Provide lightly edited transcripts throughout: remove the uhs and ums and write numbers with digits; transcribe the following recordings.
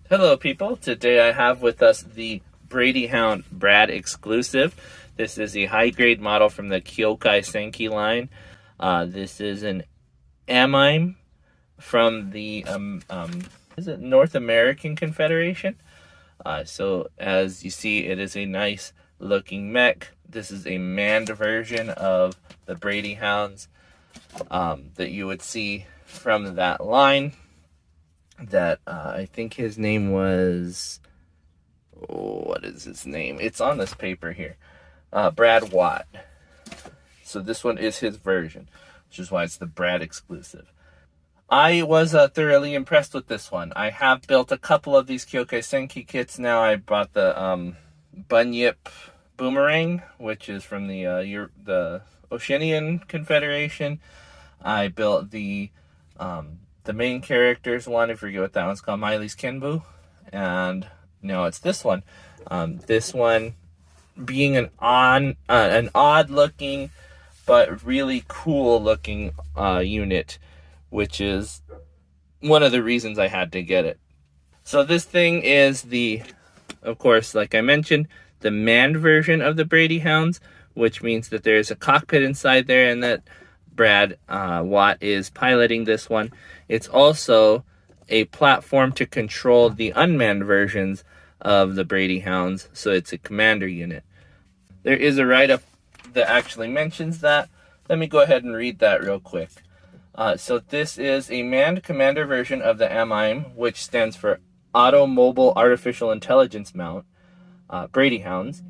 Hello people, today I have with us the Brady Hound Brad exclusive. This is a high grade model from the Kyokai Senki line. This is an amime from the is it North American Confederation? So as you see, it is a nice looking mech. This is a manned version of the Brady Hounds that you would see from that line. That I think his name was, what is his name? It's on this paper here. Brad Watt. So this one is his version, which is why it's the Brad exclusive. I was thoroughly impressed with this one. I have built a couple of these Kyokai Senki kits now. I bought the Bunyip Boomerang, which is from the Oceanian Confederation. I built the main characters one, I forget what that one's called, Miley's Kenbu. And no, it's this one. This one being an odd looking but really cool looking unit, which is one of the reasons I had to get it. So this thing is of course, like I mentioned, the manned version of the Brady Hounds, which means that there's a cockpit inside there and that Brad Watt is piloting this one. It's also a platform to control the unmanned versions of the Brady Hounds, so it's a commander unit. There is a write-up that actually mentions that. Let me go ahead and read that real quick. So this is a manned commander version of the AMIME, which stands for Auto Mobile Artificial Intelligence Mount, Brady Hounds,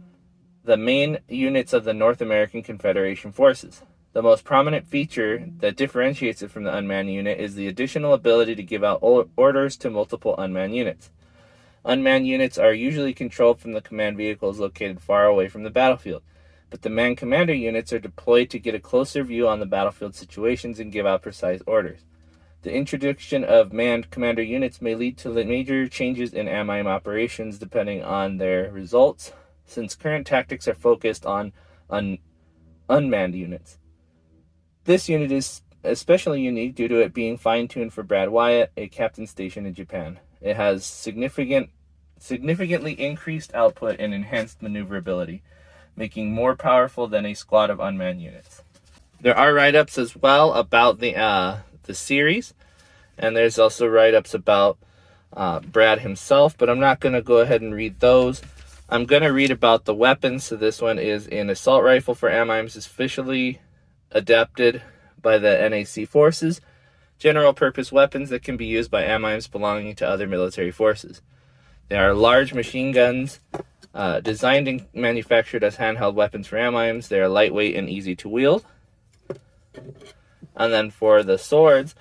the main units of the North American Confederation forces. The most prominent feature that differentiates it from the unmanned unit is the additional ability to give out orders to multiple unmanned units. Unmanned units are usually controlled from the command vehicles located far away from the battlefield, but the manned commander units are deployed to get a closer view on the battlefield situations and give out precise orders. The introduction of manned commander units may lead to major changes in AMIME operations depending on their results, since current tactics are focused on unmanned units. This unit is especially unique due to it being fine-tuned for Brad Wyatt, a captain stationed in Japan. It has significantly increased output and enhanced maneuverability, making more powerful than a squad of unmanned units. There are write-ups as well about the series, and there's also write-ups about Brad himself, but I'm not going to go ahead and read those. I'm going to read about the weapons. So this one is an assault rifle for AMIMEs, officially adapted by the NAC forces, general purpose weapons that can be used by AMIMEs belonging to other military forces. They are large machine guns, designed and manufactured as handheld weapons for AMIMEs. They are lightweight and easy to wield. And then for the swords,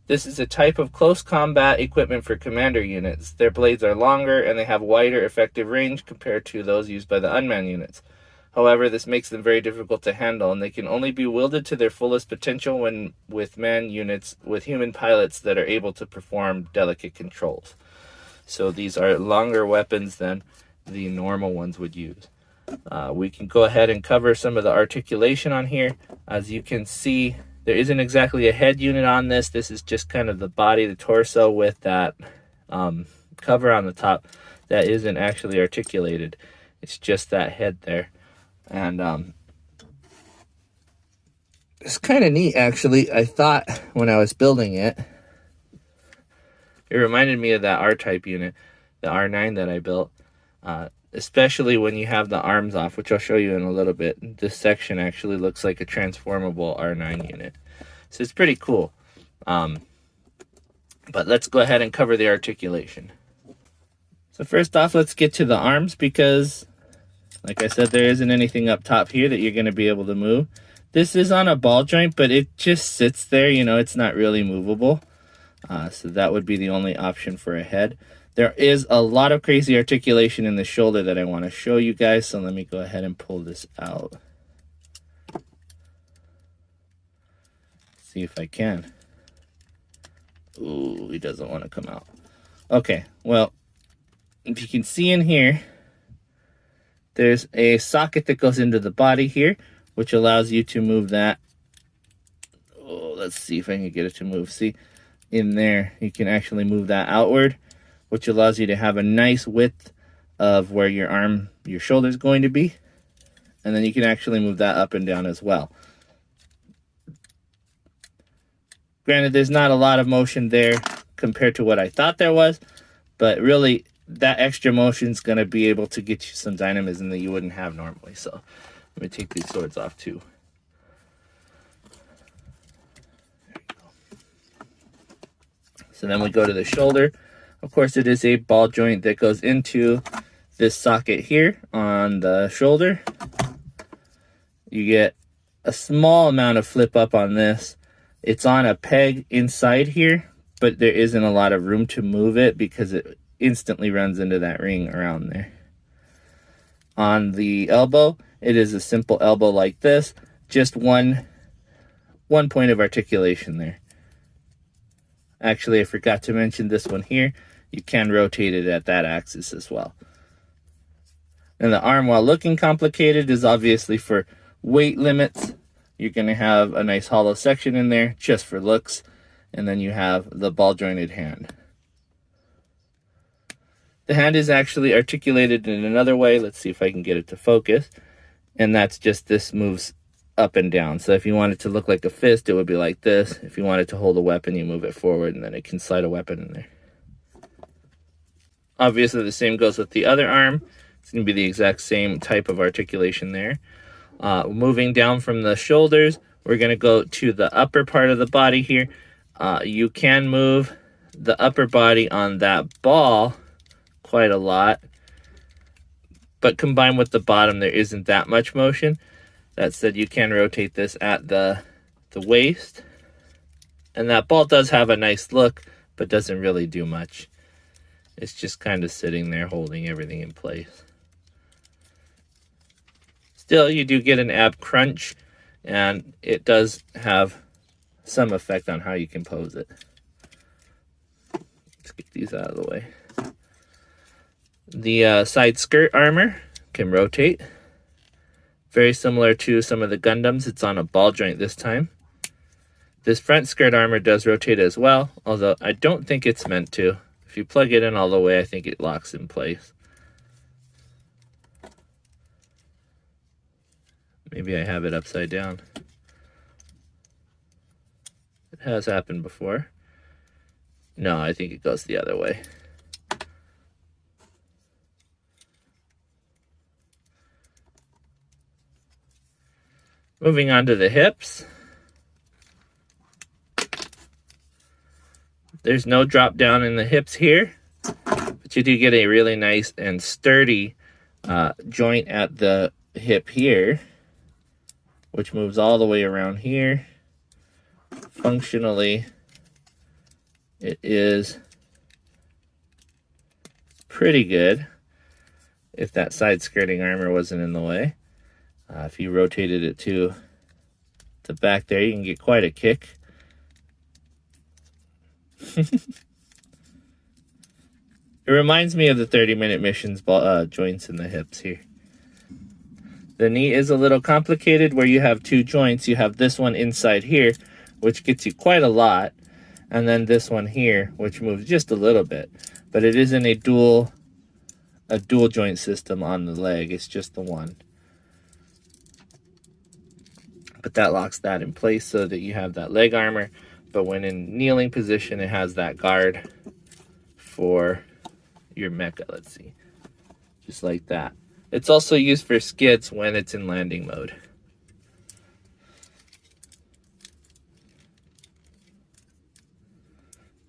this is a type of close combat equipment for commander units. Their blades are longer and they have wider effective range compared to those used by the unmanned units. However, this makes them very difficult to handle, and they can only be wielded to their fullest potential when with manned units with human pilots that are able to perform delicate controls. So these are longer weapons than the normal ones would use. We can go ahead and cover some of the articulation on here. As you can see, there isn't exactly a head unit on this. This is just kind of the body, the torso, with that cover on the top that isn't actually articulated. It's just that head there. And it's kind of neat, actually. I thought when I was building it, it reminded me of that R-type unit, the R9 that I built, especially when you have the arms off, which I'll show you in a little bit. This section actually looks like a transformable R9 unit. So it's pretty cool. But let's go ahead and cover the articulation. So first off, let's get to the arms because, like I said, there isn't anything up top here that you're going to be able to move. This is on a ball joint, but it just sits there. You know, it's not really movable. So that would be the only option for a head. There is a lot of crazy articulation in the shoulder that I want to show you guys. So let me go ahead and pull this out. See if I can. Ooh, he doesn't want to come out. Okay, well, if you can see in here, there's a socket that goes into the body here, which allows you to move that. Oh, let's see if I can get it to move. See, in there, you can actually move that outward. which allows you to have a nice width of where your shoulder is going to be. And then you can actually move that up and down as well. Granted, there's not a lot of motion there compared to what I thought there was, but really that extra motion is going to be able to get you some dynamism that you wouldn't have normally. So let me take these swords off too. There you go. So then we go to the shoulder. Of course, it is a ball joint that goes into this socket here on the shoulder. You get a small amount of flip up on this. It's on a peg inside here, but there isn't a lot of room to move it because it instantly runs into that ring around there. On the elbow, it is a simple elbow like this, just one point of articulation there. Actually, I forgot to mention this one here. You can rotate it at that axis as well. And the arm, while looking complicated, is obviously for weight limits. You're going to have a nice hollow section in there just for looks. And then you have the ball jointed hand. The hand is actually articulated in another way. Let's see if I can get it to focus. And that's just this moves up and down. So if you want it to look like a fist, it would be like this. If you want it to hold a weapon, you move it forward and then it can slide a weapon in there. Obviously, the same goes with the other arm. It's going to be the exact same type of articulation there. Moving down from the shoulders, we're going to go to the upper part of the body here. You can move the upper body on that ball quite a lot, but combined with the bottom, there isn't that much motion. That said, you can rotate this at the waist, and that ball does have a nice look, but doesn't really do much. It's just kind of sitting there holding everything in place. Still, you do get an ab crunch, and it does have some effect on how you can pose it. Let's get these out of the way. The side skirt armor can rotate. Very similar to some of the Gundams, it's on a ball joint this time. This front skirt armor does rotate as well, although I don't think it's meant to. If you plug it in all the way, I think it locks in place. Maybe I have it upside down. It has happened before. No, I think it goes the other way. Moving on to the hips. There's no drop down in the hips here, but you do get a really nice and sturdy joint at the hip here, which moves all the way around here. Functionally, it is pretty good if that side skirting armor wasn't in the way. If you rotated it to the back there, you can get quite a kick. It reminds me of the 30-minute missions joints in the hips here. The knee is a little complicated where you have two joints. You have this one inside here, which gets you quite a lot, and then this one here, which moves just a little bit. But it isn't a dual joint system on the leg. It's just the one. But that locks that in place so that you have that leg armor. But when in kneeling position, it has that guard for your mecha. Let's see. Just like that. It's also used for skids when it's in landing mode.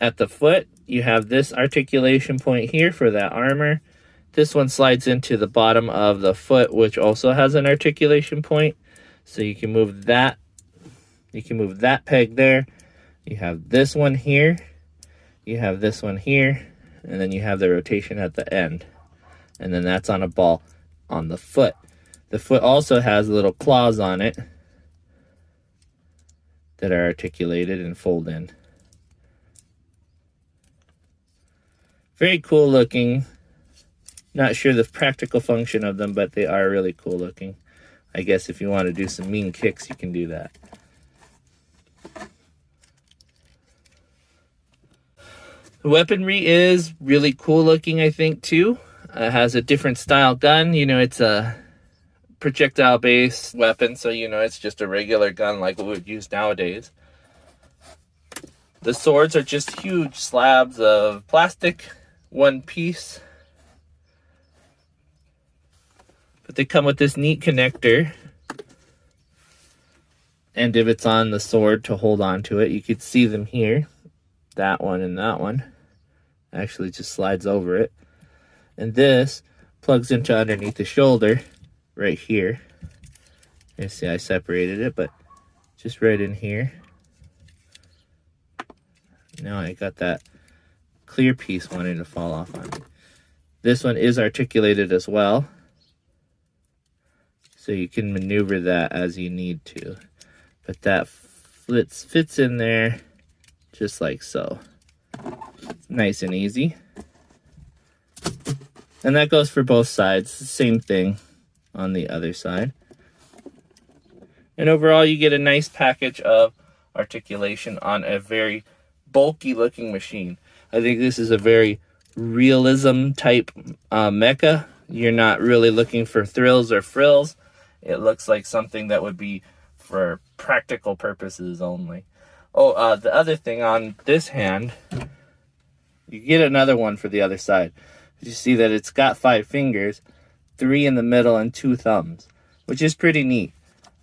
At the foot, you have this articulation point here for that armor. This one slides into the bottom of the foot, which also has an articulation point. So you can move that. You can move that peg there. You have this one here. You have this one here. And then you have the rotation at the end. And then that's on a ball on the foot. The foot also has little claws on it that are articulated and fold in. Very cool looking. Not sure the practical function of them, but they are really cool looking. I guess if you want to do some mean kicks, you can do that. The weaponry is really cool looking, I think, too. It has a different style gun. You know, it's a projectile based weapon, so you know it's just a regular gun like we would use nowadays. The swords are just huge slabs of plastic, one piece, but they come with this neat connector and divots on the sword to hold on to it. You could see them here, that one and that one actually just slides over it, and this plugs into underneath the shoulder right here. You see I separated it, but just right in here. Now I got that clear piece wanting to fall off on me. This one is articulated as well, so you can maneuver that as you need to. But that fits in there just like so. Nice and easy. And that goes for both sides. Same thing on the other side. And overall, you get a nice package of articulation on a very bulky looking machine. I think this is a very realism type mecha. You're not really looking for thrills or frills. It looks like something that would be for practical purposes only. Oh, the other thing on this hand, you get another one for the other side. You see that it's got 5 fingers, 3 in the middle and 2 thumbs, which is pretty neat.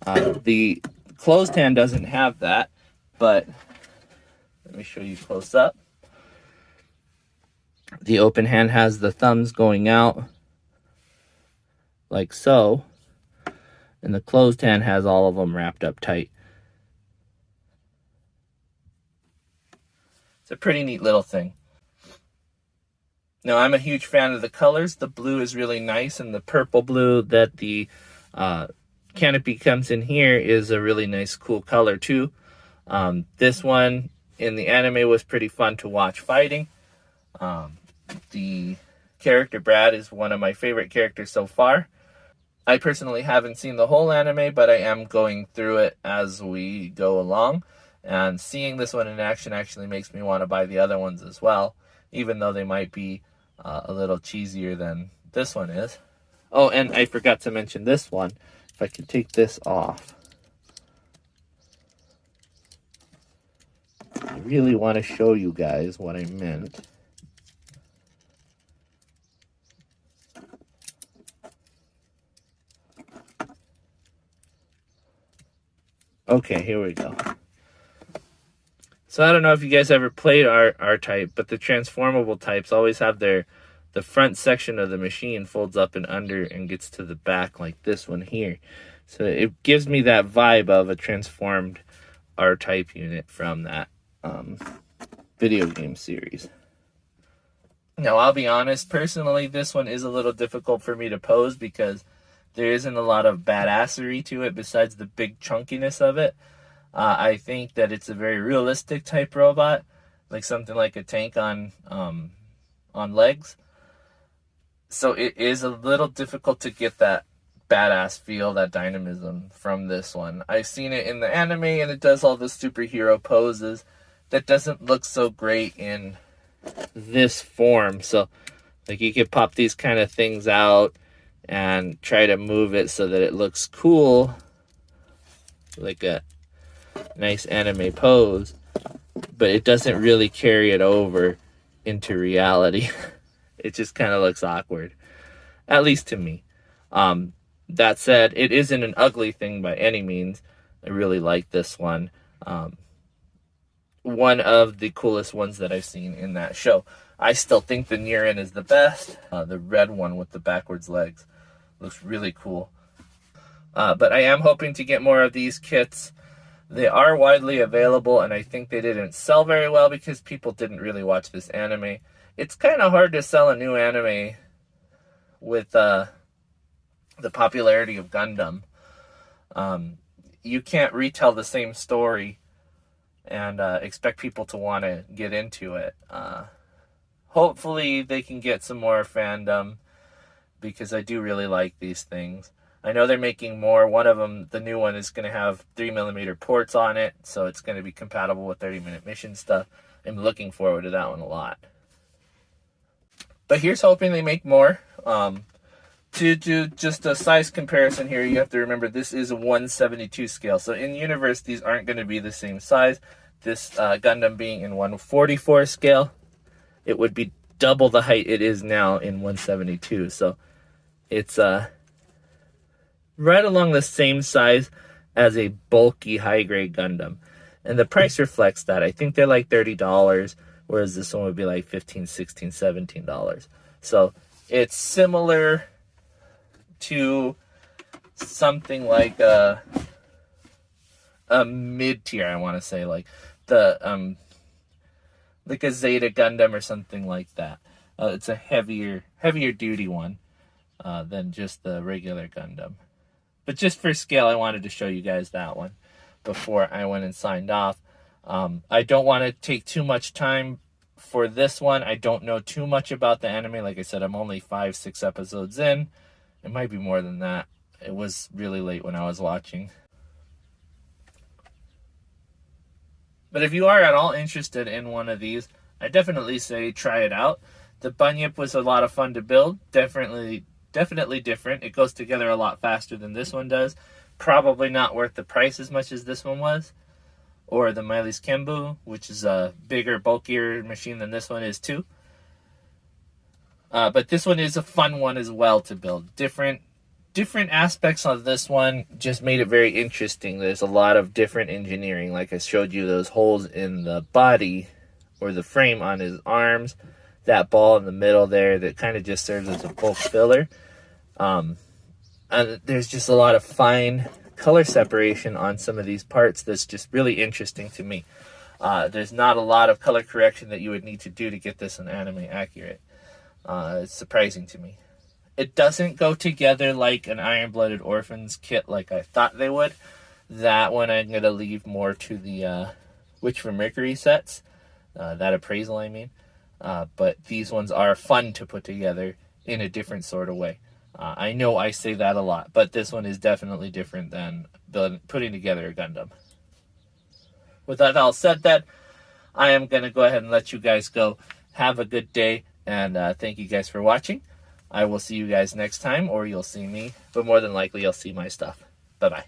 The closed hand doesn't have that, but let me show you close up. The open hand has the thumbs going out like so, and the closed hand has all of them wrapped up tight. It's a pretty neat little thing. Now, I'm a huge fan of the colors. The blue is really nice, and the purple blue that the canopy comes in here is a really nice, cool color too. This one in the anime was pretty fun to watch fighting. The character Brad is one of my favorite characters so far. I personally haven't seen the whole anime, but I am going through it as we go along. And seeing this one in action actually makes me want to buy the other ones as well, even though they might be a little cheesier than this one is. Oh, and I forgot to mention this one. If I could take this off. I really want to show you guys what I meant. Okay, here we go. So I don't know if you guys ever played R-Type, but the transformable types always have the front section of the machine folds up and under and gets to the back like this one here. So it gives me that vibe of a transformed R-Type unit from that video game series. Now, I'll be honest, personally, this one is a little difficult for me to pose because there isn't a lot of badassery to it besides the big chunkiness of it. I think that it's a very realistic type robot, like something like a tank on legs. So it is a little difficult to get that badass feel, that dynamism from this one. I've seen it in the anime, and it does all the superhero poses. That doesn't look so great in this form. So, like, you could pop these kind of things out and try to move it so that it looks cool, like a nice anime pose, but it doesn't really carry it over into reality. It just kind of looks awkward, at least to me. That said, it isn't an ugly thing by any means. I really like this one. One of the coolest ones that I've seen in that show. I still think the Nirin is the best. The red one with the backwards legs looks really cool. But I am hoping to get more of these kits. They are widely available, and I think they didn't sell very well because people didn't really watch this anime. It's kind of hard to sell a new anime with the popularity of Gundam. You can't retell the same story and expect people to want to get into it. Hopefully they can get some more fandom because I do really like these things. I know they're making more. One of them, the new one, is going to have 3mm ports on it, so it's going to be compatible with 30-minute mission stuff. I'm looking forward to that one a lot. But here's hoping they make more. To do just a size comparison here, you have to remember this is a 172 scale. So in universe, these aren't going to be the same size. This Gundam being in 144 scale, it would be double the height it is now in 172. So it's right along the same size as a bulky high-grade Gundam. And the price reflects that. I think they're like $30, whereas this one would be like $15, $16, $17. So it's similar to something like a mid-tier, I want to say, like the like a Zeta Gundam or something like that. It's a heavier duty one than just the regular Gundam. But just for scale, I wanted to show you guys that one before I went and signed off. I don't want to take too much time for this one. I don't know too much about the anime. Like I said, I'm only 5-6 episodes in. It might be more than that. It was really late when I was watching. But if you are at all interested in one of these, I definitely say try it out. The Bunyip was a lot of fun to build. Definitely different. It goes together a lot faster than this one does. Probably not worth the price as much as this one was. Or the Mylis Kembu, which is a bigger, bulkier machine than this one is too. But this one is a fun one as well to build. Different aspects of this one just made it very interesting. There's a lot of different engineering. Like I showed you, those holes in the body or the frame on his arms. That ball in the middle there that kind of just serves as a bulk filler. And there's just a lot of fine color separation on some of these parts that's just really interesting to me. There's not a lot of color correction that you would need to do to get this in anime accurate. It's surprising to me. It doesn't go together like an Iron-Blooded Orphans kit like I thought they would. That one I'm going to leave more to the Witch from Mercury sets. That appraisal, I mean. But these ones are fun to put together in a different sort of way. I know I say that a lot, but this one is definitely different than putting together a Gundam. With that all said, I am going to go ahead and let you guys go. Have a good day, and thank you guys for watching. I will see you guys next time, or you'll see me, but more than likely you'll see my stuff. Bye-bye.